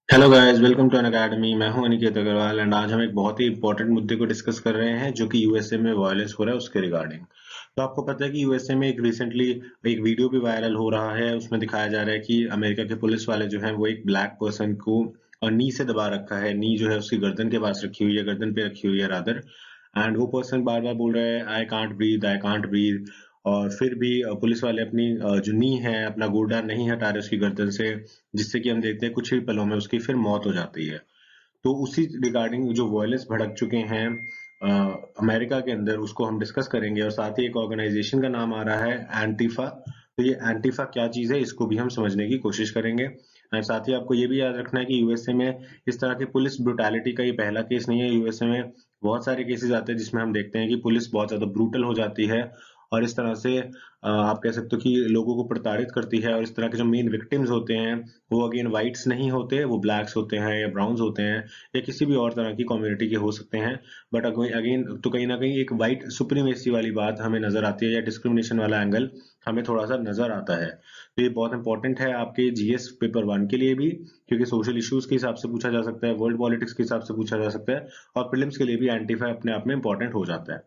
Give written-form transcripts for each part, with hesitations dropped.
Hello guys, welcome to Unacademy. मैं हूं Aniket Agarwal and आज हम एक बहुत ही इंपॉर्टेंट मुद्दे को डिस्कस कर रहे हैं जो कि यूएसए में वायलेंस हो रहा है उसके रिगार्डिंग। तो आपको पता है कि यूएसए में एक रिसेंटली एक वीडियो भी वायरल हो रहा है। उसमें दिखाया जा रहा है कि अमेरिका के पुलिस वाले जो हैं वो एक ब्लैक पर्सन को नी से दबा रखा है। नी जो है उसकी गर्दन के पास रखी हुई है, गर्दन पे रखी हुई है रादर। एंड वो पर्सन बार बार बोल रहा है I can't breathe, I can't breathe. और फिर भी पुलिस वाले अपनी जो नी है, अपना गोडा नहीं हटा रहे उसकी गर्दन से, जिससे कि हम देखते हैं कुछ ही पलों में उसकी फिर मौत हो जाती है। तो उसी रिगार्डिंग जो वॉयलेंस भड़क चुके हैं अमेरिका के अंदर, उसको हम डिस्कस करेंगे। और साथ ही एक ऑर्गेनाइजेशन का नाम आ रहा है एंटीफा। तो ये एंटीफा क्या चीज है, इसको भी हम समझने की कोशिश करेंगे। और साथ ही आपको ये भी याद रखना है कि यूएसए में इस तरह की पुलिस ब्रुटैलिटी का ये पहला केस नहीं है। यूएसए में बहुत सारे केसेस आते हैं जिसमें हम देखते हैं कि पुलिस बहुत ज्यादा ब्रूटल हो जाती है और इस तरह से आप कह सकते हो कि लोगों को प्रताड़ित करती है। और इस तरह के जो मेन विक्टिम्स होते हैं वो अगेन व्हाइट्स नहीं होते, वो ब्लैक्स होते हैं या ब्राउन्स होते हैं या किसी भी और तरह की कम्युनिटी के हो सकते हैं। बट अगेन तो कहीं ना कहीं एक व्हाइट सुप्रीमेसी वाली बात हमें नजर आती है या डिस्क्रिमिनेशन वाला एंगल हमें थोड़ा सा नजर आता है। तो ये बहुत इंपॉर्टेंट है आपके जीएस पेपर वन के लिए भी, क्योंकि सोशल इश्यूज के हिसाब से पूछा जा सकता है, वर्ल्ड पॉलिटिक्स के हिसाब से पूछा जा सकता है, और प्रीलिम्स के लिए भी एंटीफाई अपने आप में इंपॉर्टेंट हो जाता है।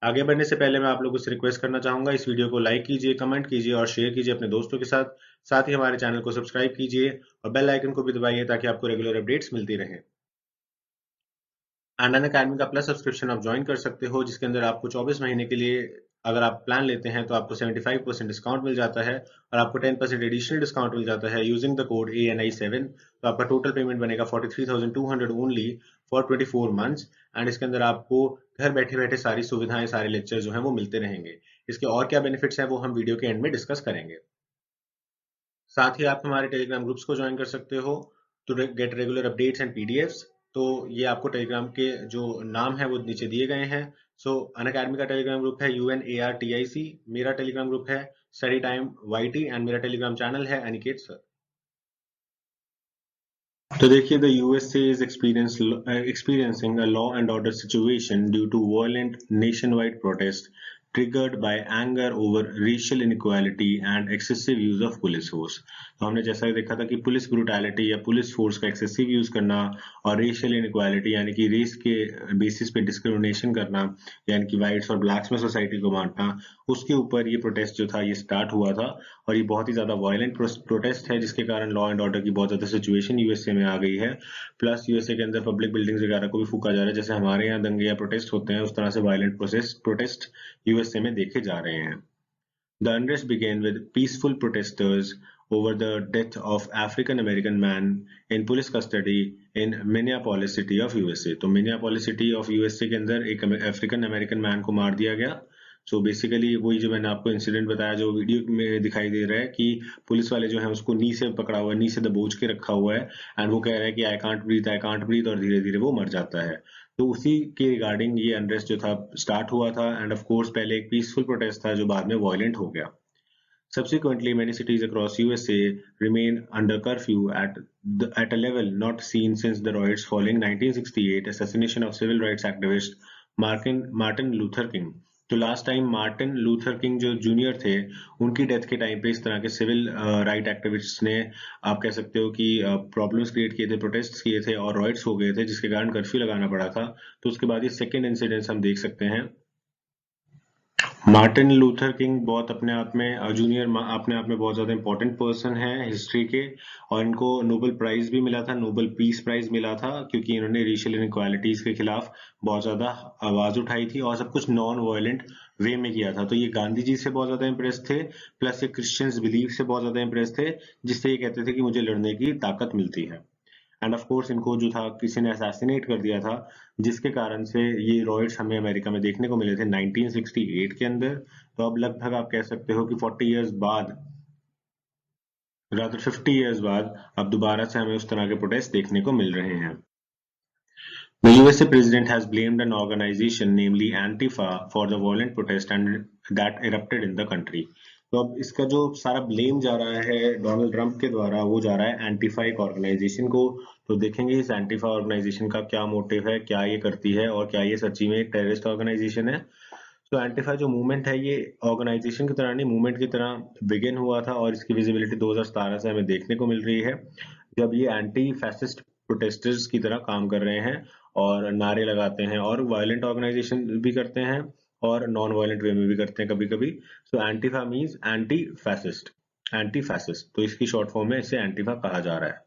आगे बढ़ने से पहले मैं आप लोगों से रिक्वेस्ट करना चाहूंगा, इस वीडियो को लाइक कीजिए, कमेंट कीजिए और शेयर कीजिए अपने दोस्तों के साथ। साथ ही हमारे चैनल को सब्सक्राइब कीजिए और बेल आइकन को भी दबाइए ताकि आपको रेगुलर अपडेट्स मिलती रहें। एंड अन अकेडमी का प्लस सब्सक्रिप्शन आप ज्वाइन कर सकते हो, जिसके अंदर आपको 24 महीने के लिए अगर आप प्लान लेते हैं तो आपको 75% डिस्काउंट मिल जाता है और आपको 10% एडिशनल डिस्काउंट मिल जाता है यूजिंग द कोड ANI7। तो आपका टोटल पेमेंट बनेगा 43,200 ओनली फॉर 24 मंथ्स। एंड इसके अंदर आपको घर बैठे बैठे सारी सुविधाएं, सारे लेक्चर जो हैं वो मिलते रहेंगे। इसके और क्या बेनिफिट्स हैं वो हम वीडियो के एंड में डिस्कस करेंगे। साथ ही आप हमारे टेलीग्राम ग्रुप्स को ज्वाइन कर सकते हो to get regular updates and PDFs. तो ये आपको टेलीग्राम के जो नाम है वो नीचे दिए गए हैं। सो अन अकेडमी का टेलीग्राम ग्रुप है UNARTIC, मेरा टेलीग्राम ग्रुप है स्टडी टाइम YT एंड मेरा टेलीग्राम चैनल है अनिकेत सर। तो देखिए, the USA is experiencing a law and order situation due to violent nationwide protest triggered by anger over racial inequality and excessive use of police force। तो हमने जैसा देखा था कि पुलिस ब्रूटैलिटी या पुलिस फोर्स का एक्सेसिव यूज करना और रेशियल इनइक्वालिटी यानी कि रेस के बेसिस पे डिस्क्रिमिनेशन करना, यानी कि व्हाइट्स और ब्लैक्स में सोसाइटी को बांटना, उसके ऊपर ये प्रोटेस्ट जो था ये स्टार्ट हुआ था। और ये बहुत ही ज्यादा वायलेंट प्रोटेस्ट है जिसके कारण लॉ एंड ऑर्डर की बहुत ज्यादा सिचुएशन यूएसए में आ गई है। प्लस यूएसए के अंदर पब्लिक बिल्डिंग्स वगैरह को भी फूका जा रहा है, जैसे हमारे यहाँ दंगे या प्रोटेस्ट होते हैं उस तरह से वायलेंट प्रोटेस्ट यूएसए में देखे जा रहे हैं। The unrest began with peaceful protesters over the death of African American man in police custody in Minneapolis city of USA। तो Minneapolis city of USA के अंदर एक अफ्रीकन अमेरिकन मैन को मार दिया गया। सो बेसिकली वही जो मैंने आपको इंसिडेंट बताया जो वीडियो में दिखाई दे रहा है कि पुलिस वाले जो है उसको नी से पकड़ा हुआ है, नी से दबोच के रखा हुआ है। एंड वो कह रहा है कि I can't breathe, I can't breathe, और धीरे धीरे वो मर जाता है। तो उसी के रिगार्डिंग ये अनरेस्ट जो था स्टार्ट हुआ था। एंड ऑफ कोर्स पहले एक पीसफुल प्रोटेस्ट था जो बाद में वायलेंट हो गया। Subsequently, many cities across USA remain under curfew at a level not seen since the riots following 1968 assassination of civil rights activist Martin Luther King। तो last time Martin Luther king जो junior थे, उनकी death के time पे इस तरह के civil right activists ने, आप कह सकते हो कि प्रॉब्लम्स क्रिएट किए थे, प्रोटेस्ट किए थे और रॉयट्स हो गए थे जिसके कारण कर्फ्यू लगाना पड़ा था। तो उसके बाद ये सेकेंड इंसिडेंस हम देख सकते हैं। मार्टिन लूथर किंग बहुत अपने आप में जूनियर अपने आप में बहुत ज्यादा इंपॉर्टेंट पर्सन है हिस्ट्री के। और इनको नोबेल प्राइज भी मिला था, नोबेल पीस प्राइज मिला था, क्योंकि इन्होंने रेशियल इनइक्वालिटीज के खिलाफ बहुत ज्यादा आवाज उठाई थी और सब कुछ नॉन वायलेंट वे में किया था। तो ये गांधी जी से बहुत ज्यादा इंप्रेस थे, प्लस ये क्रिश्चियंस बिलीफ से बहुत ज्यादा इंप्रेस थे, जिससे ये कहते थे कि मुझे लड़ने की ताकत मिलती है। एंड ऑफ कोर्स इनको जो था किसी ने असैसिनेट कर दिया था, जिसके कारण से ये रॉयट्स हमें अमेरिका में देखने को मिले थे 1968 के अंदर। तो अब लगभग आप कह सकते हो कि 40 इयर्स बाद, रादर 50 इयर्स बाद, अब दोबारा से हमें उस तरह के प्रोटेस्ट देखने को मिल रहे हैं। The USA president has blamed an organization, namely Antifa, for the violent protest and that erupted in the country। तो अब इसका जो सारा ब्लेम जा रहा है डोनाल्ड ट्रंप के द्वारा, वो जा रहा है एंटीफा एक ऑर्गेनाइजेशन को। तो देखेंगे इस एंटीफा ऑर्गेनाइजेशन का क्या मोटिव है, क्या ये करती है और क्या ये सच्ची में एक टेररिस्ट ऑर्गेनाइजेशन है। तो एंटीफा जो मूवमेंट है ये ऑर्गेनाइजेशन की तरह नहीं, मूवमेंट की तरह बिगिन हुआ था और इसकी विजिबिलिटी 2017 से हमें देखने को मिल रही है, जब ये एंटी फैसिस्ट प्रोटेस्टर्स की तरह काम कर रहे हैं और नारे लगाते हैं और वायलेंट ऑर्गेनाइजेशन भी करते हैं और नॉन वायलेंट वे में भी करते हैं कभी-कभी। सो एंटीफा मींस एंटी फैसिस्ट, तो इसकी शॉर्ट फॉर्म में इसे एंटीफा कहा जा रहा है।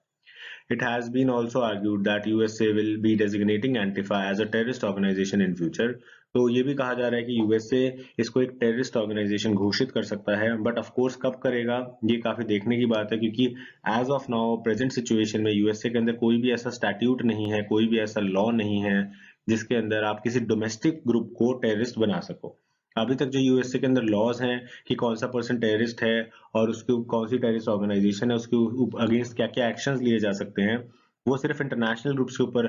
It has been also argued that USA will be designating Antifa as a terrorist organization in future. तो ये भी कहा जा रहा है कि यूएसए इसको एक टेररिस्ट ऑर्गेनाइजेशन घोषित कर सकता है, बट ऑफ कोर्स कब करेगा ये काफी देखने की बात है, क्योंकि as of now present situation में यूएसए के अंदर कोई भी ऐसा स्टैट्यूट नहीं है, कोई भी ऐसा लॉ नहीं है जिसके अंदर आप किसी डोमेस्टिक ग्रुप को टेररिस्ट बना सको। अभी तक जो यूएसए के अंदर लॉज हैं कि कौन सा पर्सन टेररिस्ट है और उसके कौन सी टेररिस्ट ऑर्गेनाइजेशन है, उसके अगेंस्ट क्या क्या एक्शंस लिए जा सकते हैं, वो सिर्फ इंटरनेशनल ग्रुप्स के ऊपर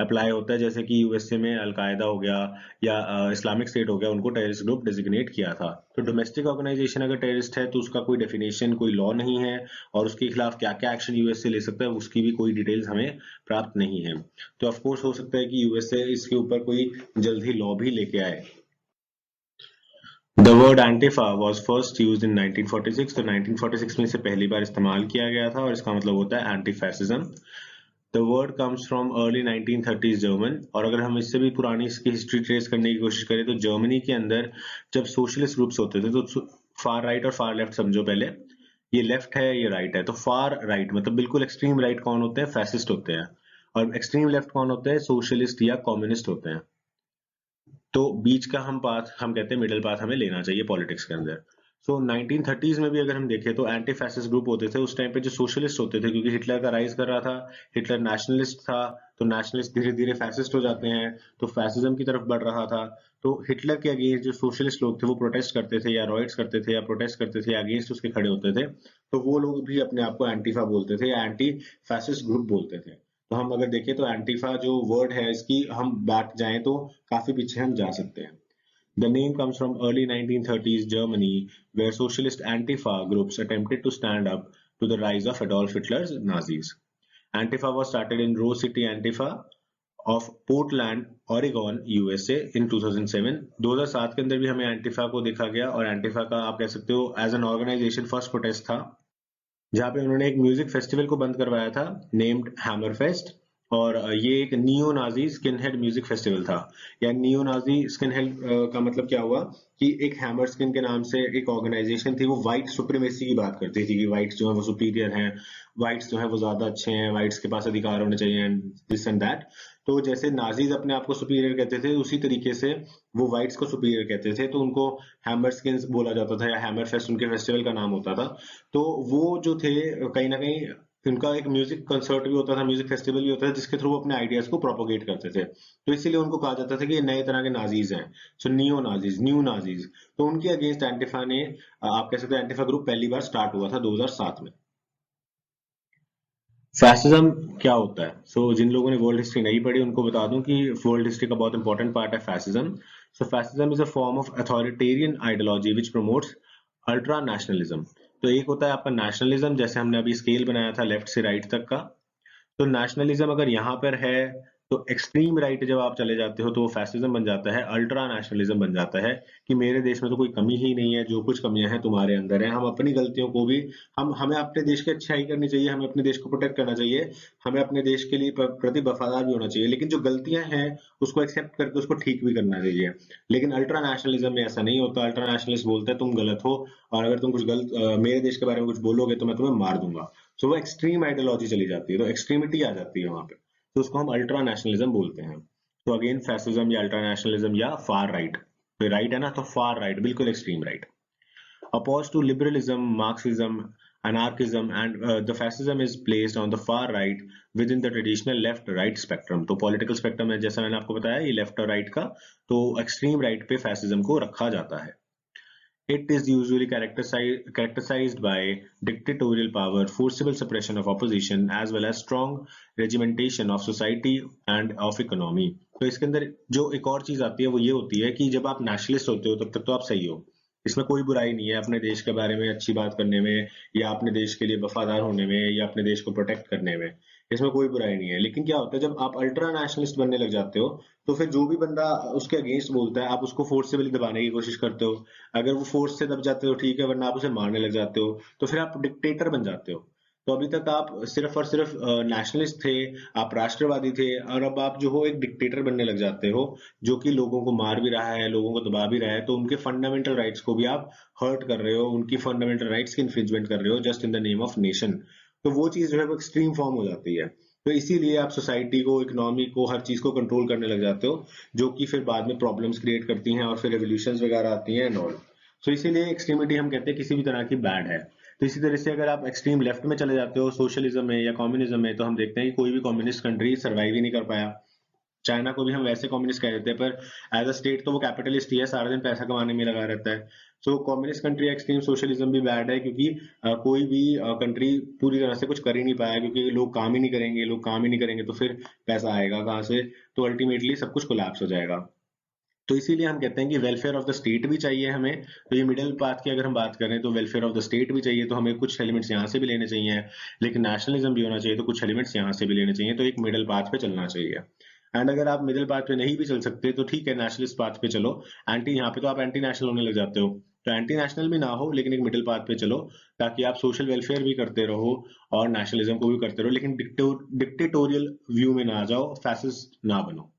अप्लाई होता है। जैसे कि यूएसए में अलकायदा हो गया या इस्लामिक स्टेट हो गया, उनको टेररिस्ट ग्रुप डेजिग्नेट किया था। तो डोमेस्टिक ऑर्गेनाइजेशन अगर टेररिस्ट है तो उसका कोई डेफिनेशन, कोई लॉ नहीं है और उसके खिलाफ क्या क्या एक्शन यूएसए ले सकता है उसकी भी कोई डिटेल्स हमें प्राप्त नहीं है। तो ऑफकोर्स हो सकता है कि यूएसए इसके ऊपर कोई जल्द ही लॉ भी लेके आए। The word Antifa was first used in 1946, तो 1946 में इसे पहली बार इस्तेमाल किया गया था और इसका मतलब होता है anti fascism. The word comes from early 1930s German, और अगर हम इससे भी पुरानी इसकी हिस्ट्री ट्रेस करने की कोशिश करें तो जर्मनी के अंदर जब सोशलिस्ट ग्रुप्स होते थे तो फार राइट और फार लेफ्ट समझो पहले, ये लेफ्ट है ये राइट है, तो फार राइट मतलब बिल्कुल एक्सट्रीम राइट कौन होते हैं, फैसिस्ट होते हैं, और एक्सट्रीम लेफ्ट कौन होते हैं, सोशलिस्ट या कम्युनिस्ट होते हैं। तो बीच का हम कहते हैं मिडिल पाथ हमें लेना चाहिए पॉलिटिक्स के अंदर। सो 1930s में भी अगर हम देखें तो एंटी फैसिस्ट ग्रुप होते थे उस टाइम पे जो सोशलिस्ट होते थे, क्योंकि हिटलर का राइज कर रहा था, हिटलर नेशनलिस्ट था, तो नेशनलिस्ट धीरे धीरे फैसिस्ट हो जाते हैं, तो फैसिज्म की तरफ बढ़ रहा था। तो हिटलर के अगेंस्ट जो सोशलिस्ट लोग थे वो प्रोटेस्ट करते थे या रॉयट्स करते थे या प्रोटेस्ट करते थे या अगेंस्ट उसके खड़े होते थे, तो वो लोग भी अपने आप को एंटीफा बोलते थे या एंटी फैसिस्ट ग्रुप बोलते थे। तो हम अगर देखें तो एंटीफा जो वर्ड है इसकी हम बैक जाएं तो काफी पीछे हम जा सकते हैं। The name comes from early 1930s Germany, where socialist Antifa groups attempted to stand up to the rise of Adolf Hitler's Nazis. Antifa was started in Rose City Antifa of Portland, Oregon, USA in 2007. 2007 के अंदर भी हमें Antifa को देखा गया और Antifa का आप कह सकते हो as an organization first protest था, जहाँ पे उन्होंने एक म्यूजिक फेस्टिवल को बंद करवाया था नेम्ड हैमर फेस्ट, और ये एक neo Nazi skin head music festival था। या नियो नाजी स्किन हेड का मतलब क्या हुआ कि एक हैमर स्किन के नाम से एक ऑर्गेनाइजेशन थी, वो व्हाइट सुप्रीमेसी की बात करती थी कि व्हाइट्स जो है वो सुपीरियर हैं, व्हाइट्स जो है वो ज्यादा अच्छे हैं, व्हाइट्स के पास अधिकार होने चाहिए एंड दिस एंड दैट। तो जैसे नाजीज अपने आप को सुपीरियर कहते थे उसी तरीके से वो व्हाइट्स को सुपीरियर कहते थे, तो उनको हैमर स्किन्स बोला जाता था या हैमर फेस्ट उनके फेस्टिवल का नाम होता था। तो वो जो थे कहीं ना कहीं उनका एक म्यूजिक कंसर्ट भी होता था, म्यूजिक फेस्टिवल भी होता था जिसके थ्रू वो अपने आइडियाज को प्रोपोगेट करते थे, तो इसीलिए उनको कहा जाता था कि ये नए तरह के नाजीज हैं, सो नियो नाजीज, न्यू नाजीज। तो उनके अगेंस्ट एंटीफा ने आप कह सकते हो एंटीफा ग्रुप पहली बार स्टार्ट हुआ था 2007 में। फैसिज्म क्या होता है? जिन लोगों ने वर्ल्ड हिस्ट्री नहीं पढ़ी उनको बता दूं कि वर्ल्ड हिस्ट्री का बहुत इंपॉर्टेंट पार्ट है fascism. Fascism is a form of authoritarian ideology which promotes ultra nationalism. तो एक होता है आपका नेशनलिज्म, जैसे हमने अभी स्केल बनाया था लेफ्ट से राइट तक का, तो नेशनलिज्म अगर यहाँ पर है तो एक्सट्रीम राइट जब आप चले जाते हो तो वो फैसिज्म बन जाता है, अल्ट्रा नेशनलिज्म बन जाता है कि मेरे देश में तो कोई कमी ही नहीं है, जो कुछ कमियां हैं तुम्हारे अंदर है, हम अपनी गलतियों को भी हमें अपने देश की अच्छाई करनी चाहिए, हमें अपने देश को प्रोटेक्ट करना चाहिए, हमें अपने देश के लिए प्रति वफादार भी होना चाहिए, लेकिन जो गलतियां हैं उसको एक्सेप्ट करके उसको ठीक भी करना चाहिए। लेकिन अल्ट्रा नेशनलिज्म में ऐसा नहीं होता। अल्ट्रा नेशनलिस्ट बोलते हैं तुम गलत हो और अगर तुम कुछ गलत मेरे देश के बारे में कुछ बोलोगे तो मैं तुम्हें मार दूंगा। सो वो एक्सट्रीम आइडियोलॉजी चली जाती है, तो एक्सट्रीमिटी आ जाती है वहां पे, तो उसको हम अल्ट्रा नेशनलिज्म बोलते हैं। तो अगेन फैसिज्म या अल्ट्रा नेशनलिज्म या फार राइट, तो राइट है ना, तो फार राइट बिल्कुल extreme right. Opposed to liberalism, Marxism, anarchism, and the fascism is placed on the far right within the traditional left-right spectrum. तो political spectrum है जैसा मैंने आपको बताया, ये left और right का, तो extreme right पे fascism को रखा जाता है। It is usually characterized by dictatorial power, forcible suppression of opposition, as well as strong regimentation of society and of economy. तो इसके अंदर जो एक और चीज आती है वो ये होती है कि जब आप नेशनलिस्ट होते हो तब तक तो आप सही हो, इसमें कोई बुराई नहीं है अपने देश के बारे में अच्छी बात करने में, या अपने देश के लिए वफादार होने में, या अपने देश को प्रोटेक्ट करने में। इसमें कोई बुराई नहीं है। लेकिन क्या होता है जब आप अल्ट्रा नेशनलिस्ट बनने लग जाते हो, तो फिर जो भी बंदा उसके अगेंस्ट बोलता है, आप उसको फोर्सफुली दबाने की कोशिश करते हो। अगर वो फोर्स से दब जाते हो ठीक है, वरना आप उसे मारने लग जाते हो। तो फिर आप डिक्टेटर बन जाते हो। तो अभी तक आप सिर्फ और सिर्फ नेशनलिस्ट थे, आप राष्ट्रवादी थे, और अब आप जो हो एक डिक्टेटर बनने लग जाते हो, जो कि लोगों को मार भी रहा है, लोगों को दबा भी रहा है। तो उनके फंडामेंटल राइट्स को भी आप हर्ट कर रहे हो, उनकी फंडामेंटल राइट्स की इन्फ्रिंजमेंट कर रहे हो just in the name of nation. तो वो चीज जो है वो एक्सट्रीम फॉर्म हो जाती है। तो इसीलिए आप सोसाइटी को, इकोनॉमी को, हर चीज को कंट्रोल करने लग जाते हो, जो कि फिर बाद में प्रॉब्लम्स क्रिएट करती हैं और फिर रेवोल्यूशंस वगैरह आती हैं एंड ऑल। तो इसीलिए एक्सट्रीमिटी हम कहते हैं किसी भी तरह की बैड है। तो इसी तरह से अगर आप एक्सट्रीम लेफ्ट में चले जाते हो, सोशलिज्म में या कम्युनिज्म में, तो हम देखते हैं कि कोई भी कम्युनिस्ट कंट्री सर्वाइव ही नहीं कर पाया। चाइना को भी हम वैसे कम्युनिस्ट कह देते हैं, पर एज अ स्टेट तो वो कैपिटलिस्ट ही है, सारा दिन पैसा कमाने में लगा रहता है। सो कम्युनिस्ट कंट्री, एक्सट्रीम सोशलिज्म भी बैड है, क्योंकि कोई भी कंट्री पूरी तरह से कुछ कर ही नहीं पाया, क्योंकि लोग काम ही नहीं करेंगे, लोग काम ही नहीं करेंगे तो फिर पैसा आएगा कहाँ से? तो अल्टीमेटली सब कुछ कोलैप्स हो जाएगा। तो इसीलिए हम कहते हैं कि वेलफेयर ऑफ द स्टेट भी चाहिए हमें। तो ये मिडिल पाथ की अगर हम बात करें, तो वेलफेयर ऑफ द स्टेट भी चाहिए, तो हमें कुछ एलिमेंट्स यहाँ से भी लेने चाहिए, लेकिन नेशनलिज्म भी होना चाहिए, तो कुछ एलिमेंट्स यहाँ से भी लेने चाहिए। तो एक मिडिल पाथ पे चलना चाहिए। एंड अगर आप मिडिल पाथ पे नहीं भी चल सकते, तो ठीक है, नेशनलिस्ट पाथ पे चलो। एंटी यहाँ पे तो आप एंटी नेशनल होने लग जाते हो। तो एंटी नेशनल भी ना हो, लेकिन एक मिडिल पाथ पे चलो, ताकि आप सोशल वेलफेयर भी करते रहो और नेशनलिज्म को भी करते रहो, लेकिन डिक्टेटोरियल व्यू में ना आ जाओ, फैसिस्ट ना बनो।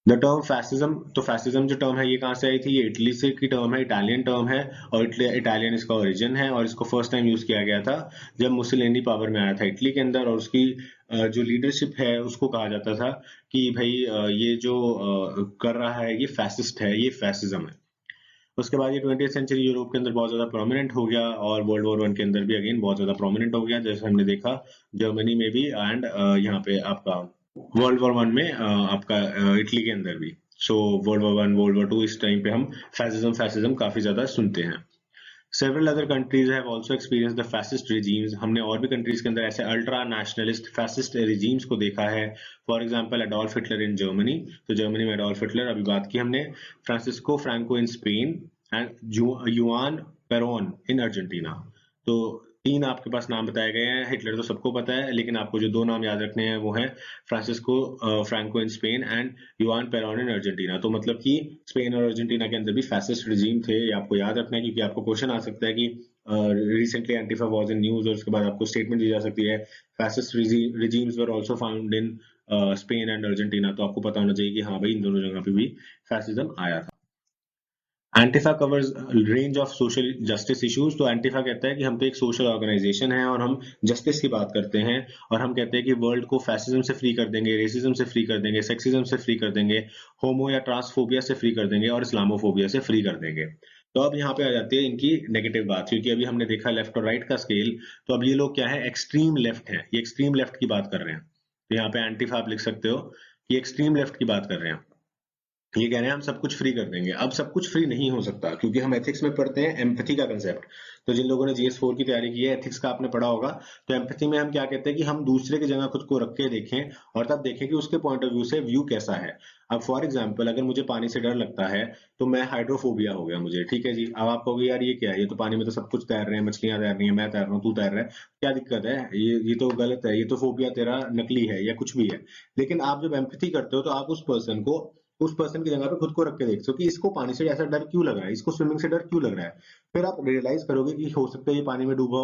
द टर्म फैसिज्म, तो फैसिज्म जो टर्म है ये कहाँ से आई थी? ये इटली से की टर्म है, इटालियन टर्म है, और इटालियन इसका ओरिजिन है, और इसको फर्स्ट टाइम यूज किया गया था जब मुसोलिनी पावर में आया था इटली के अंदर, और उसकी जो लीडरशिप है उसको कहा जाता था कि भाई ये जो कर रहा है ये फैसिस्ट है, ये फैसिज्म है। उसके बाद ये 20th सेंचुरी यूरोप के अंदर बहुत ज्यादा प्रोमिनेंट हो गया, और वर्ल्ड वॉर वन के अंदर भी अगेन बहुत ज्यादा प्रोमिनेंट हो गया, जैसे हमने देखा जर्मनी में भी, एंड यहाँ पे आपका वर्ल्ड वॉर वन में आपका इटली के अंदर भी। So world war one, world war two, इस टाइम पे हम फैसिज्म फैसिज्म काफी ज्यादा सुनते हैं। Several other countries have also experience the fascist regimes. हमने और भी कंट्रीज के अंदर ऐसे अल्ट्रा नेशनलिस्ट फैसिस्ट रिजीम्स को देखा है। For example Adolf Hitler in Germany. तो जर्मनी में अडोल्फ हिटलर, अभी बात की हमने। Francisco Franco in Spain, and yuan पेरोन in Argentina. तो तीन आपके पास नाम बताए गए हैं। हिटलर तो सबको पता है, लेकिन आपको जो दो नाम याद रखने हैं वो हैं Francisco Franco in Spain and yuan पेरोन in Argentina. तो मतलब कि स्पेन और अर्जेंटीना के अंदर भी फैसिस्ट रिजीम थे, ये आपको याद रखना है, क्योंकि आपको क्वेश्चन आ सकता है कि recently Antifa was in news, और उसके बाद आपको स्टेटमेंट दी जा सकती है fascist regimes were also found in Spain and Argentina. तो आपको पता होना चाहिए कि हाँ भाई, इन दोनों जगह पे भी फैसिज्म आया था। Antifa covers range of social justice issues. तो एंटीफा कहता है कि हम तो एक सोशल ऑर्गेनाइजेशन है और हम जस्टिस की बात करते हैं, और हम कहते हैं कि वर्ल्ड को फैसिज्म से फ्री कर देंगे, रेसिज्म से फ्री कर देंगे, सेक्सिज्म से फ्री कर देंगे, होमो या ट्रांसफोबिया से फ्री कर देंगे, और इस्लामोफोबिया से फ्री कर देंगे। तो अब यहाँ पे आ जाती है इनकी नेगेटिव बात, क्योंकि अभी हमने देखा लेफ्ट और राइट का स्केल। तो अब ये लोग क्या है, एक्सट्रीम लेफ्ट है, ये एक्सट्रीम लेफ्ट की बात कर रहे हैं। तो यहाँ पे एंटीफा आप लिख सकते हो कि एक्सट्रीम लेफ्ट की बात कर रहे हैं। ये कह रहे हैं हम सब कुछ फ्री कर देंगे। अब सब कुछ फ्री नहीं हो सकता, क्योंकि हम एथिक्स में पढ़ते हैं एम्पैथी का कंसेप्ट। तो जिन लोगों ने जीएस 4 की तैयारी की है, एथिक्स का आपने पढ़ा होगा। तो एम्पैथी में हम क्या कहते हैं कि हम दूसरे की जगह खुद को रख के देखें, और तब देखें कि उसके पॉइंट ऑफ व्यू से व्यू कैसा है। अब फॉर एग्जाम्पल, अगर मुझे पानी से डर लगता है, तो मैं हाइड्रोफोबिया हो गया मुझे, ठीक है जी। अब आप कहोगे यार ये क्या है, ये तो पानी में तो सब कुछ तैर रहे हैं, मछलियां तैर रही हैं, मैं तैर रहा हूँ, तू तैर रहा है, क्या दिक्कत है? ये तो गलत है, ये तो फोबिया तेरा नकली है या कुछ भी है। लेकिन आप जब एम्पैथी करते हो, तो आप उस पर्सन की जगह पे खुद को रख के देखते हो कि इसको पानी से ऐसा डर क्यों लग रहा है, इसको स्विमिंग से डर क्यों लग रहा है। फिर आप रियलाइज करोगे कि हो सकता है ये पानी में डूबा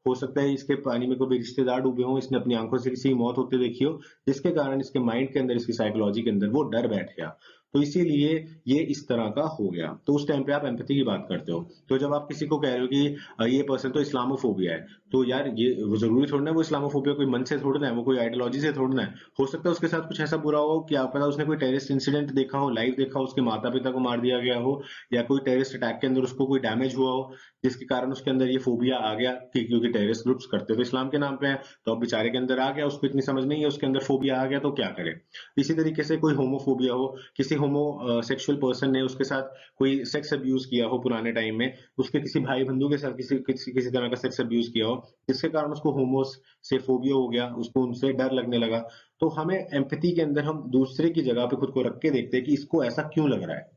हो सकता है इसके पानी में कोई रिश्तेदार डूबे हों, इसने अपनी आंखों से किसी की मौत होते देखी हो, जिसके कारण इसके माइंड के अंदर, इसकी साइकोलॉजी के अंदर वो डर बैठ गया। तो इसीलिए ये इस तरह का हो गया। तो उस टाइम पे आप एम्पैथी की बात करते हो। तो जब आप किसी को कह रहे हो कि ये पर्सन तो इस्लामोफोबिया है, तो यार ये वो जरूरी थोड़ा ना, वो इस्लामोफोबिया कोई मन से थोड़ा ना है, वो कोई आइडियोलॉजी से थोड़ा ना है। हो सकता है उसके साथ कुछ ऐसा बुरा हो कि आप पता उसने कोई टेररिस्ट इंसिडेंट देखा हो, लाइव देखा हो, उसके माता पिता को मार दिया गया हो, या कोई टेररिस्ट अटैक के अंदर उसको कोई डैमेज हुआ हो, जिसके कारण उसके अंदर ये फोबिया आ गया, कि क्योंकि टेररिस्ट ग्रुप्स करते तो इस्लाम के नाम पे है। तो अब बेचारे के अंदर आ गया, उसको इतनी समझ नहीं है, उसके अंदर फोबिया आ गया, तो क्या करे। इसी तरीके से कोई होमोफोबिया हो, किसी होमो सेक्सुअल पर्सन ने उसके साथ कोई सेक्स अब्यूज किया हो पुराने टाइम में, उसके किसी भाई बंधु के साथ किसी तरह का सेक्स अब्यूज किया हो, जिसके कारण उसको होमोस से फोबिया हो गया, उसको उनसे डर लगने लगा। तो हमें एम्पैथी के अंदर हम दूसरे की जगह पे खुद को रख के देखते हैं कि इसको ऐसा क्यों लग रहा है।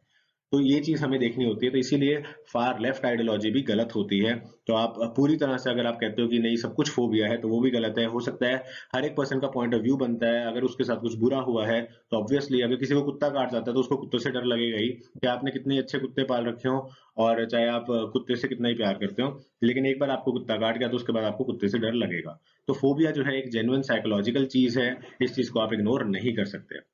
तो ये चीज हमें देखनी होती है। तो इसीलिए फार लेफ्ट आइडियोलॉजी भी गलत होती है। तो आप पूरी तरह से अगर आप कहते हो कि नहीं सब कुछ फोबिया है, तो वो भी गलत है। हो सकता है हर एक पर्सन का पॉइंट ऑफ व्यू बनता है, अगर उसके साथ कुछ बुरा हुआ है तो ऑब्वियसली अगर किसी को कुत्ता काट जाता है तो उसको कुत्तों से डर लगेगा ही, कि आपने कितने अच्छे कुत्ते पाल रखे हो और चाहे आप कुत्ते से कितना ही प्यार करते हो, लेकिन एक बार आपको कुत्ता काट गया तो उसके बाद आपको कुत्ते से डर लगेगा। तो फोबिया जो है एक जेन्युइन साइकोलॉजिकल चीज है, इस चीज को आप इग्नोर नहीं कर सकते।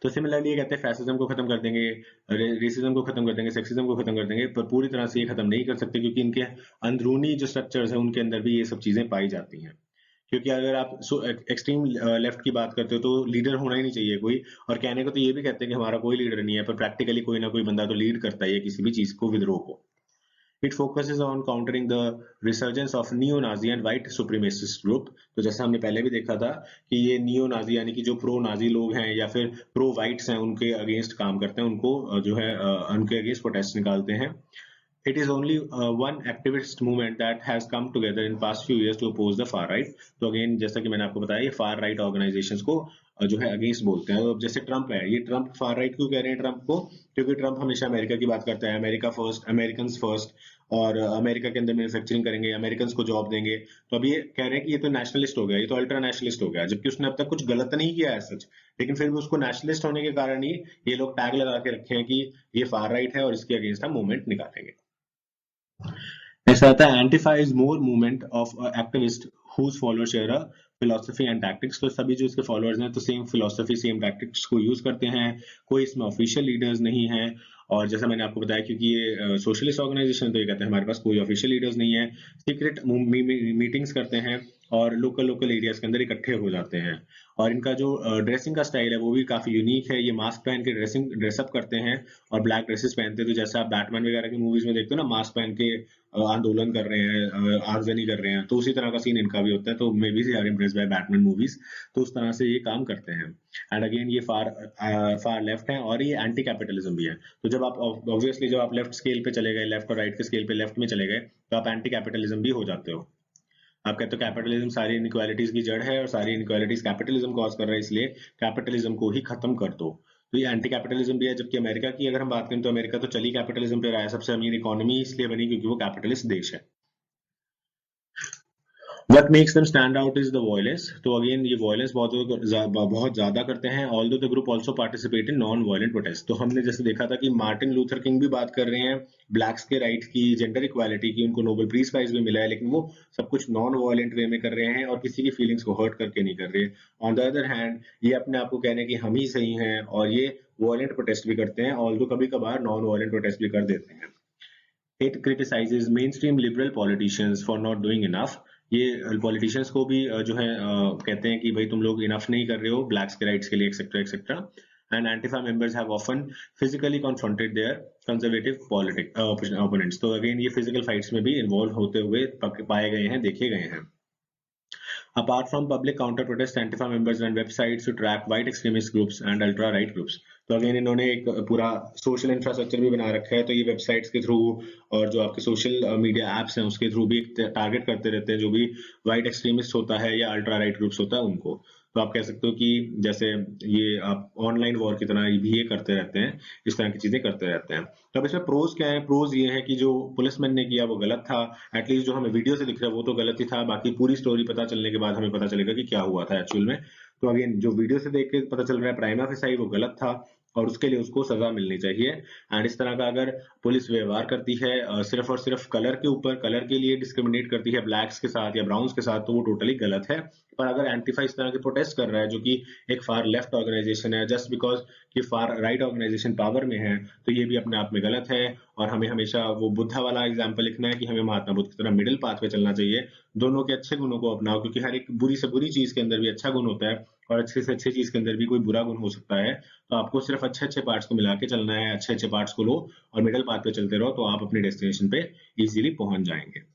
तो सिमिलरली ये कहते हैं फैसिज्म को खत्म कर देंगे, रेसिज्म को खत्म कर देंगे, सेक्सिज्म को खत्म कर देंगे, पर पूरी तरह से ये खत्म नहीं कर सकते, क्योंकि इनके अंदरूनी जो स्ट्रक्चर्स है उनके अंदर भी ये सब चीजें पाई जाती हैं। क्योंकि अगर आप एक्सट्रीम लेफ्ट की बात करते हो तो लीडर होना ही नहीं चाहिए कोई, और कहने को तो ये भी कहते हैं कि हमारा कोई लीडर नहीं है, पर प्रैक्टिकली कोई ना कोई बंदा तो लीड करता ही है किसी भी चीज को, विद्रोह को। It focuses on countering the resurgence of neo-Nazi and white supremacist group। तो जैसा हमने पहले भी देखा था कि ये नियो नाजी यानी कि जो प्रो नाजी लोग हैं या फिर प्रो वाइट्स हैं उनके अगेंस्ट काम करते हैं, उनको जो है उनके अगेंस्ट प्रोटेस्ट निकालते हैं। It is only one activist movement that has come together in past few years to oppose the far right। तो अगेन जैसा कि मैंने आपको बताया ये फार राइट ऑर्गेनाइजेशंस को जो है अगेंस्ट बोलते हैं। अब जैसे ट्रम्प है, ये ट्रम्प फार राइट क्यों कह रहे हैं ट्रम्प को? क्योंकि ट्रम्प हमेशा अमेरिका की बात करता है, अमेरिका फर्स्ट, अमेरिकन फर्स्ट, और अमेरिका के अंदर मैन्युफैक्चरिंग करेंगे, अमेरिकन को जॉब देंगे। तो अब ये कह रहे हैं कि ये तो नेशनलिस्ट हो गया, ये तो अल्ट्रा नेशनलिस्ट हो गया, जबकि उसने अब तक कुछ गलत नहीं किया है सच, लेकिन फिर भी उसको नेशनलिस्ट होने के कारण ही ये लोग टैग लगा के रखे हैं कि ये फार राइट है और इसके अगेंस्ट हम मूवमेंट निकालेंगे। नेक्स्ट आता है antifa is more movement of activist whose followers share a philosophy and tactics. तो सभी जो इसके फॉलोअर्स हैं तो सेम फिलोसफी सेम टैक्टिक्स को यूज करते हैं, कोई इसमें ऑफिशियल लीडर्स नहीं है। और जैसा मैंने आपको बताया क्योंकि ये सोशलिस्ट ऑर्गेनाइजेशन, तो ये कहते हैं हमारे पास कोई ऑफिशियल लीडर्स नहीं है, सीक्रेट मीटिंग्स करते हैं और लोकल लोकल एरियाज के अंदर इकट्ठे हो जाते हैं। और इनका जो ड्रेसिंग का स्टाइल है वो भी काफी यूनिक है, ये मास्क पहन के ड्रेसअप करते हैं और ब्लैक ड्रेसेस पहनते हैं। तो जैसा आप बैटमैन वगैरह की मूवीज में देखते हो ना, मास्क पहन के आंदोलन कर रहे हैं, आगजनी कर रहे हैं, तो उसी तरह का सीन इनका भी होता है। तो maybe they are impressed by Batman movies, तो उस तरह से ये काम करते हैं। एंड अगेन ये फार लेफ्ट है और ये एंटी कैपिटलिज्म भी है। तो जब आप ऑब्वियसली जब आप लेफ्ट स्केल पे चले गए, लेफ्ट और राइट के स्केल पे लेफ्ट में चले गए, तो आप एंटी कैपिटलिज्म भी हो जाते हो। आप कहते हो कैपिटलिज्म सारी इनइक्वालिटीज की जड़ है और सारी इनइक्वालिटीज कैपिटलिज्म कॉज कर रहा है, इसलिए कैपिटलिज्म को ही खत्म कर दो। तो ये एंटी कैपिटलिज्म भी है। जबकि अमेरिका की अगर हम बात करें तो अमेरिका तो चली कैपिटलिज्म पे रहा है, सबसे अमीर इकोनॉमी इसलिए बनी क्योंकि वो कैपिटलिस्ट देश है। What makes them stand out is the violence। तो अगेन ये violence बहुत ज्यादा करते हैं। Although the group also participate in non-violent protest। तो हमने जैसे देखा था कि मार्टिन लूथर किंग भी बात कर रहे हैं ब्लैक्स के राइट की, जेंडर इक्वालिटी की, उनको नोबेल पीस प्राइज भी मिला है, लेकिन वो सब कुछ नॉन वायलेंट वे में कर रहे हैं और किसी की फीलिंग्स को हर्ट करके नहीं कर रहे। ऑन द अदर हैंड ये अपने आप को कह रहे हैं कि हम ही सही हैं और ये वायलेंट प्रोटेस्ट भी करते हैं, ऑल्दो कभी कभार नॉन वायलेंट प्रोटेस्ट भी कर देते हैं। It criticizes mainstream liberal politicians for not doing enough। ये पॉलिटिशियंस को भी जो है कहते हैं कि भाई तुम लोग इनफ नहीं कर रहे हो ब्लैक्स के राइट्स के लिए, etcetera etcetera. And antifa members have often physically confronted their conservative politic opponents. तो अगेन ये फिजिकल फाइट्स में भी इन्वॉल्व होते हुए पाए गए हैं, देखे गए हैं। Apart from public counter protests, Antifa members run websites to track white extremist groups and ultra right groups। तो अगेन इन्होंने एक पूरा सोशल इंफ्रास्ट्रक्चर भी बना रखा है। तो ये वेबसाइट्स के थ्रू और जो आपके सोशल मीडिया एप्स हैं उसके थ्रू भी टारगेट करते रहते हैं जो भी व्हाइट एक्सट्रीमिस्ट होता है या अल्ट्रा राइट ग्रुप्स होता है उनको। तो आप कह सकते हो कि जैसे ये आप ऑनलाइन वॉर की तरह भी ये करते रहते हैं, इस तरह की चीजें करते रहते हैं। तो अब इसमें प्रोज क्या है? प्रोज ये है कि जो पुलिसमैन ने किया वो गलत था, एटलीस्ट जो हमें वीडियो से दिख रहा है वो तो गलत ही था, बाकी पूरी स्टोरी पता चलने के बाद हमें पता चलेगा कि क्या हुआ था एक्चुअल में। तो अगेन जो वीडियो से देख के पता चल रहा है प्राइमा फेसाई वो गलत था और उसके लिए उसको सजा मिलनी चाहिए। एंड इस तरह का अगर पुलिस व्यवहार करती है सिर्फ और सिर्फ कलर के ऊपर, कलर के लिए डिस्क्रिमिनेट करती है ब्लैक्स के साथ या ब्राउन्स के साथ, तो वो टोटली गलत है। पर अगर एंटीफा इस तरह के प्रोटेस्ट कर रहा है जो कि एक फार लेफ्ट ऑर्गेनाइजेशन है, जस्ट बिकॉज कि फार राइट ऑर्गेनाइजेशन पावर में है, तो ये भी अपने आप में गलत है। और हमें हमेशा वो बुद्धा वाला एग्जाम्पल लिखना है कि हमें महात्मा बुद्ध की तरह मिडिल पाथ पे चलना चाहिए। दोनों के अच्छे गुणों को अपनाओ, क्योंकि हर एक बुरी से बुरी चीज के अंदर भी अच्छा गुण होता है और अच्छे से अच्छे चीज के अंदर भी कोई बुरा गुण हो सकता है। तो आपको सिर्फ अच्छे अच्छे पार्ट्स को मिला के चलना है, अच्छे अच्छे पार्ट्स को लो और मिडिल पाथ पे चलते रहो, तो आप अपनी डेस्टिनेशन पे इजीली पहुंच जाएंगे।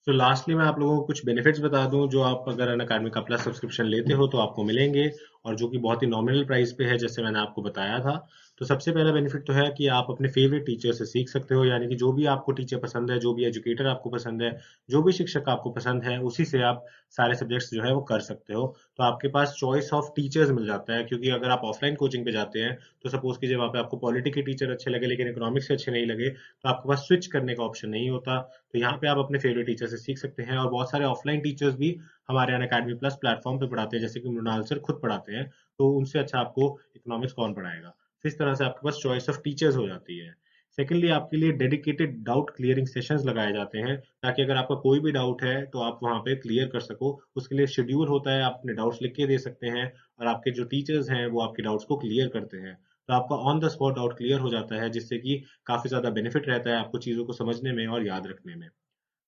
तो लास्टली मैं आप लोगों को कुछ बेनिफिट्स बता दूं जो आप अगर अनअकैडमी का प्लस सब्सक्रिप्शन लेते हो तो आपको मिलेंगे, और जो कि बहुत ही नॉमिनल प्राइस पे है जैसे मैंने आपको बताया था। तो सबसे पहला बेनिफिट तो है कि आप अपने फेवरेट टीचर से सीख सकते हो, यानी कि जो भी आपको टीचर पसंद है, जो भी एजुकेटर आपको पसंद है, जो भी शिक्षक आपको पसंद है, उसी से आप सारे सब्जेक्ट्स जो है वो कर सकते हो। तो आपके पास चॉइस ऑफ टीचर्स मिल जाता है, क्योंकि अगर आप ऑफलाइन कोचिंग पे जाते हैं तो सपोज कीजिए वहाँ पे आपको पॉलिटी के टीचर अच्छे लगे लेकिन इकोनॉमिक्स के अच्छे नहीं लगे, तो आपके पास स्विच करने का ऑप्शन नहीं होता। तो यहाँ पे आप अपने फेवरेट टीचर से सीख सकते हैं, और बहुत सारे ऑफलाइन टीचर्स भी हमारे अनअकैडमी प्लस प्लेटफॉर्म पे पढ़ाते हैं, जैसे कि मृणाल सर खुद पढ़ाते हैं, तो उनसे अच्छा आपको इकोनॉमिक्स कौन पढ़ाएगा। तो इस तरह से आपके पास चॉइस ऑफ टीचर्स हो जाती है। सेकेंडली, आपके लिए डेडिकेटेड डाउट क्लियरिंग सेशंस लगाए जाते हैं, ताकि अगर आपका कोई भी डाउट है तो आप वहाँ पे क्लियर कर सको। उसके लिए शेड्यूल होता है, आप अपने डाउट्स लिख के दे सकते हैं, और आपके जो टीचर्स हैं वो आपके डाउट्स को क्लियर करते हैं। तो आपका on the spot doubt clear हो जाता है, जिससे कि काफी ज्यादा बेनिफिट रहता है आपको चीजों को समझने में और याद रखने में।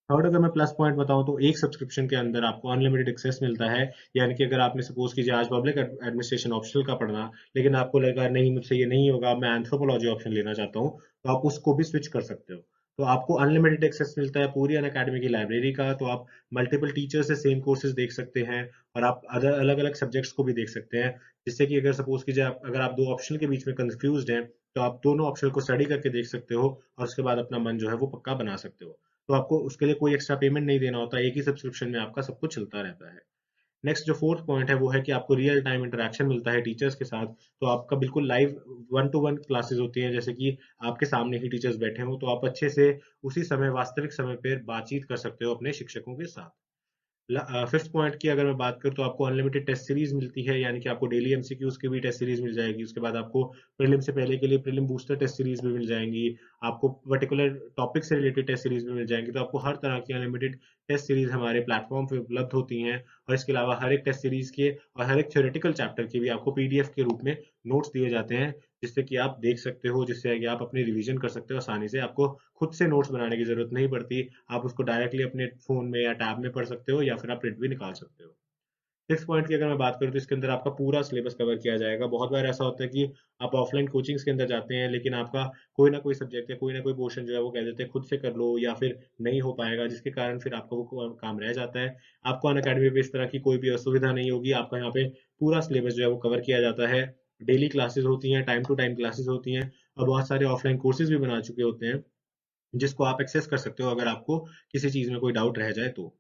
थर्ड, अगर मैं प्लस पॉइंट बताऊं तो एक सब्सक्रिप्शन के अंदर आपको अनलिमिटेड एक्सेस मिलता है। यानी कि अगर आपने सपोज कीजिए आज पब्लिक एडमिनिस्ट्रेशन ऑप्शनल का पढ़ना, लेकिन आपको लगा नहीं मुझसे ये नहीं होगा, मैं एंथ्रोपोलॉजी ऑप्शन लेना चाहता हूँ, तो आप उसको भी स्विच कर सकते हो। तो आपको अनलिमिटेड एक्सेस मिलता है पूरी अनअकैडमी की लाइब्रेरी का। तो आप मल्टीपल टीचर से सेम कोर्सेज देख सकते हैं, और आप अदर अलग अलग सब्जेक्ट्स को भी देख सकते हैं, जिससे कि अगर सपोज कीजिए अगर आप दो ऑप्शन के बीच में कंफ्यूज हैं, तो आप दोनों ऑप्शन को स्टडी करके देख सकते हो, और उसके बाद अपना मन जो है वो पक्का बना सकते हो। तो आपको उसके लिए कोई एक्स्ट्रा पेमेंट नहीं देना होता, एक ही सब्सक्रिप्शन में आपका सब कुछ चलता रहता है। नेक्स्ट जो फोर्थ पॉइंट है वो है कि आपको रियल टाइम इंटरेक्शन मिलता है टीचर्स के साथ। तो आपका बिल्कुल live one two one classes होती हैं, जैसे कि आपके सामने ही टीचर्स बैठे हों, तो आप अच्छे से उसी समय वास्तविक समय पर बातचीत कर सकते हो अपने शिक्षकों के साथ। फिफ्थ पॉइंट की अगर मैं बात करूँ तो आपको अनलिमिटेड टेस्ट सीरीज मिलती है, यानी कि आपको डेली एमसीक्यूज की भी टेस्ट सीरीज मिल जाएगी। उसके बाद आपको प्रीलिम से पहले के लिए प्रीलिम बूस्टर टेस्ट सीरीज भी मिल जाएंगी। आपको पर्टिकुलर टॉपिक से रिलेटेड टेस्ट सीरीज भी मिल जाएंगी। तो आपको हर तरह की अनलिमिटेड टेस्ट सीरीज हमारे प्लेटफॉर्म पे उपलब्ध होती हैं। और इसके अलावा हर एक टेस्ट सीरीज के और हर एक थ्योरेटिकल चैप्टर के भी आपको पीडीएफ के रूप में नोट्स दिए जाते हैं, जिससे कि आप देख सकते हो, जिससे कि आप अपनी रिवीजन कर सकते हो आसानी से। आपको खुद से नोट्स बनाने की जरूरत नहीं पड़ती, आप उसको डायरेक्टली अपने फोन में या टैब में पढ़ सकते हो, या फिर आप प्रिंट भी निकाल सकते हो। सिक्स पॉइंट की अगर मैं बात करूँ तो इसके अंदर आपका पूरा सिलेबस कवर किया जाएगा। बहुत बार ऐसा होता है कि आप ऑफलाइन कोचिंग्स के अंदर जाते हैं, लेकिन आपका कोई ना कोई सब्जेक्ट या कोई ना कोई पोर्शन जो है वो कह देते हैं खुद से कर लो, या फिर नहीं हो पाएगा, जिसके कारण फिर आपका वो काम रह जाता है। आपको अन अकेडमी पे इस तरह की कोई भी असुविधा नहीं होगी। आपका यहाँ पे पूरा सिलेबस जो है वो कवर किया जाता है। डेली क्लासेस होती हैं, टाइम टू टाइम क्लासेस होती हैं, और बहुत सारे ऑफलाइन कोर्सेज भी बना चुके होते हैं, जिसको आप एक्सेस कर सकते हो अगर आपको किसी चीज में कोई डाउट रह जाए तो।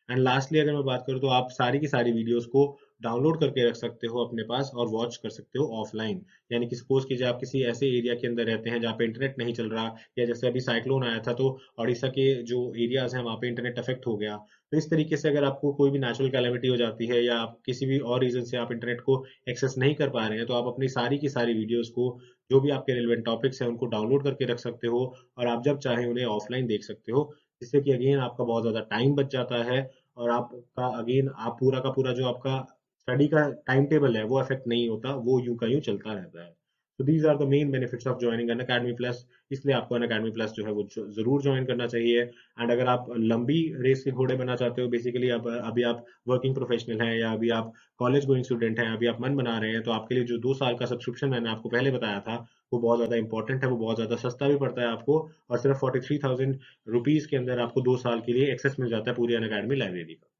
एंड लास्टली अगर मैं बात करूँ तो आप सारी की सारी वीडियोस को डाउनलोड करके रख सकते हो अपने पास, और वॉच कर सकते हो ऑफलाइन। यानी कि सपोज कीजिए आप किसी ऐसे एरिया के अंदर रहते हैं जहाँ पे इंटरनेट नहीं चल रहा, या जैसे अभी साइक्लोन आया था तो उड़ीसा के जो एरियाज हैं वहाँ पे इंटरनेट अफेक्ट हो गया। तो इस तरीके से अगर आपको कोई भी नेचुरल कैलेमिटी हो जाती है, या आप किसी भी और रीजन से आप इंटरनेट को एक्सेस नहीं कर पा रहे हैं, तो आप अपनी सारी की सारी वीडियोस को, जो भी आपके रिलेवेंट टॉपिक्स हैं, उनको डाउनलोड करके रख सकते हो, और आप जब चाहें उन्हें ऑफलाइन देख सकते हो, जिससे कि अगेन आपका बहुत ज़्यादा टाइम बच जाता है, और आपका अगेन आप पूरा का पूरा जो आपका स्टडी का टाइम टेबल है वो अफेक्ट नहीं होता, वो यूं का यूं चलता रहता है। तो these are the main benefits of joining Unacademy plus. इसलिए आपको अन अकेडमी प्लस जो है वो जरूर ज्वाइन करना चाहिए। एंड अगर आप लंबी रेस के घोड़े बनना चाहते हो, बेसिकली अब अभी आप वर्किंग प्रोफेशनल हैं, या अभी आप कॉलेज गोइंग स्टूडेंट हैं, अभी आप मन बना रहे हैं, तो आपके लिए जो 2 साल का सब्सक्रिप्शन मैंने आपको पहले बताया था, वो बहुत ज़्यादा इंपॉर्टेंट है। वो बहुत ज़्यादा सस्ता भी पड़ता है आपको, और सिर्फ 43,000 रुपीज़ के अंदर आपको 2 साल के लिए एक्सेस मिल जाता है पूरी अन अकेडमी लाइब्रेरी का।